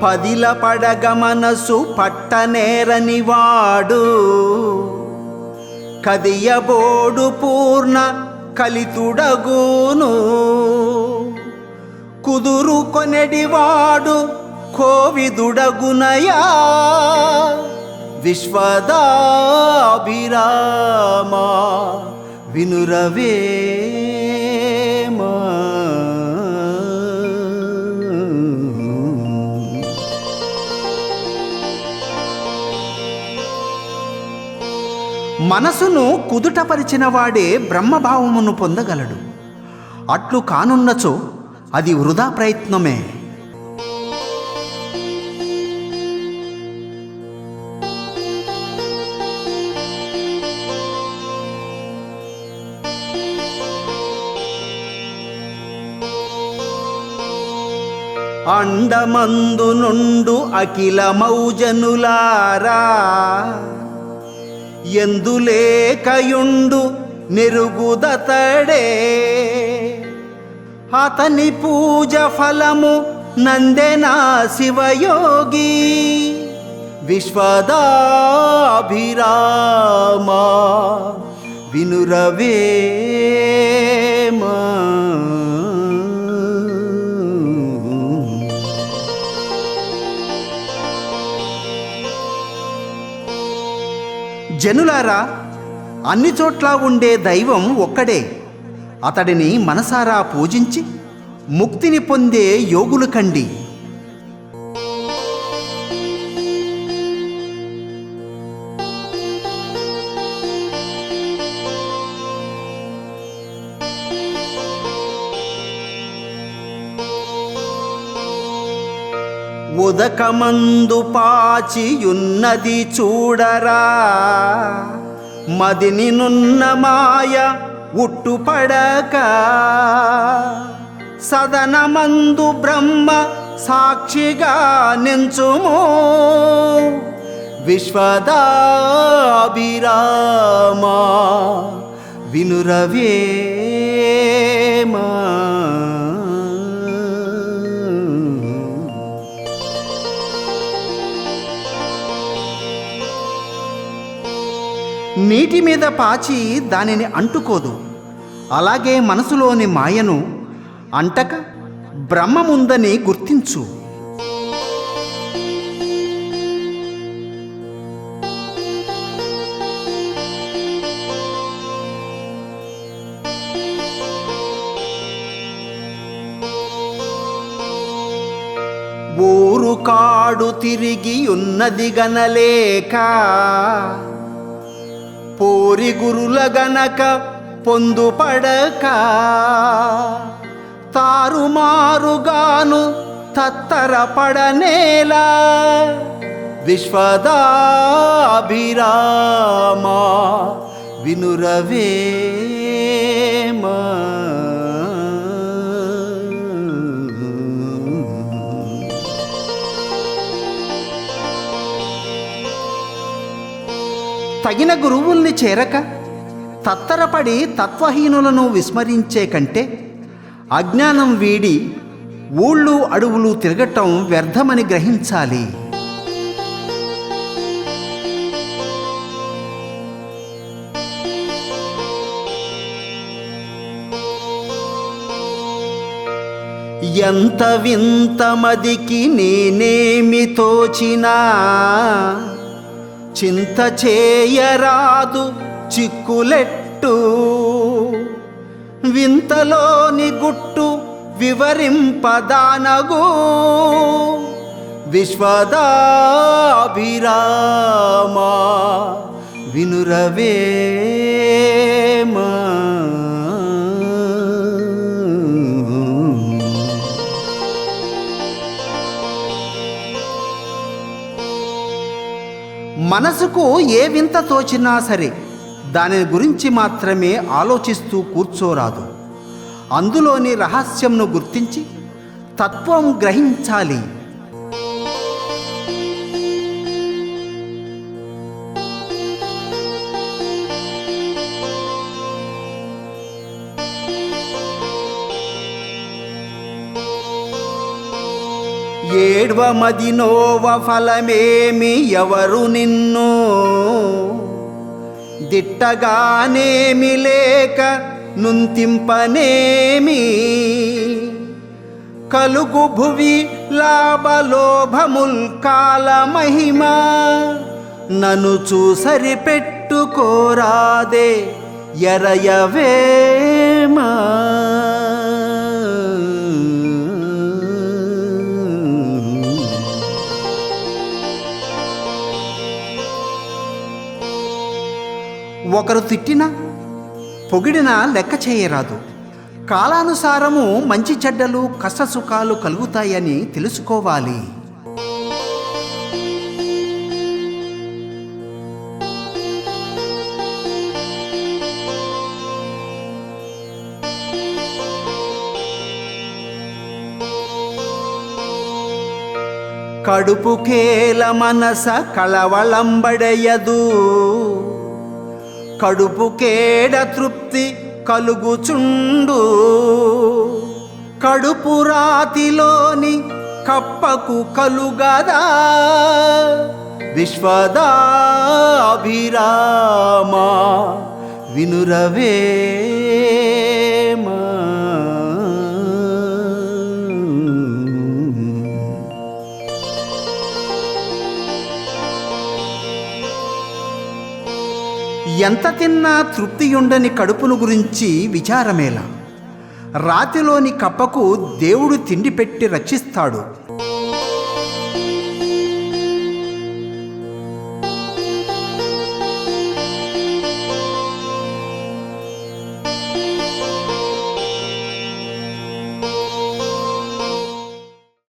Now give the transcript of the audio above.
పదిల పడగ మనసు పట్టనేరనివాడు కదియబోడు పూర్ణ కలితుడగును. కుదురు కొనెడివాడు కోవిదుడగునయా విశ్వదాభిరామా వినురవేమా. మనసును కుదుటపరిచిన వాడే బ్రహ్మభావమును పొందగలడు. అట్లు కానున్నచో అది వృధా ప్రయత్నమే. అండమందు నుండు అఖిల మౌజనులారా ఎందులేకయుండు నెరుగుదతడే. అతని పూజ ఫలము నందెనా శివయోగి విశ్వదాభిరామా వినురవేమా. జనులారా, అన్ని చోట్ల ఉండే దైవం ఒక్కడే. అతడిని మనసారా పూజించి ముక్తిని పొందే యోగులు కండి. ఉదకమందు పాచియున్నది చూడరా, మదిని నున్న మాయ ఉట్టుపడక. సదనమందు బ్రహ్మ సాక్షిగా నించుము విశ్వదాభిరామా వినురవేమా. నీటి మీద పాచి దానిని అంటుకోదు. అలాగే మనసులోని మాయను అంటక బ్రహ్మముందని గుర్తించు. ఊరు కాడు తిరిగి ఉన్నది గనలేక పోరి గురుల గనక పొందుపడక. తారుమారుగాను తత్తరపడనేలా విశ్వదాభిరామా వినురవేమా. తగిన గురువుల్ని చేరక తత్తరపడి తత్వహీనులను విస్మరించే కంటే అజ్ఞానం వీడి ఊళ్ళు అడవులు తిరగటం వ్యర్థమని గ్రహించాలి. ఎంత వింత మదికి నేనేమి తోచినా చింత చేయరాదు చిక్కులెట్టు. వింతలోని గుట్టు వివరింపదానగు విశ్వదాభిరామా వినురవేమా. మనసుకు ఏ వింత తోచినా సరే దాని గురించి మాత్రమే ఆలోచిస్తూ కూర్చోరాదు. అందులోని రహస్యంను గుర్తించి తత్వం గ్రహించాలి. ఏడ్వమదినోవ ఫలమేమి ఎవరు నిన్ను దిట్టగానేమి లేక నుంతింపనేమి కలుగు భువి లాభలోభముల్ కాల మహిమ నన్ను చూసరి పెట్టుకోరాదే ఎరయవేమా. ఒకరు తిట్టినా పొగిడినా లెక్క చేయరాదు. కాలానుసారము మంచి చెడ్డలు కష్టసుఖాలు కలుగుతాయని తెలుసుకోవాలి. కడుపుకేల మనస కళవళంబడయదు కడుపుకేడ తృప్తి కలుగుచుండు కడుపు రాతిలోని కప్పకు కలుగదా విశ్వదాభిరామా వినురవేమా. ఎంత తిన్నా తృప్తియుండని కడుపును గురించి విచారమేలా. రాతిలోని కప్పకు దేవుడు తిండి పెట్టి రక్షిస్తాడు.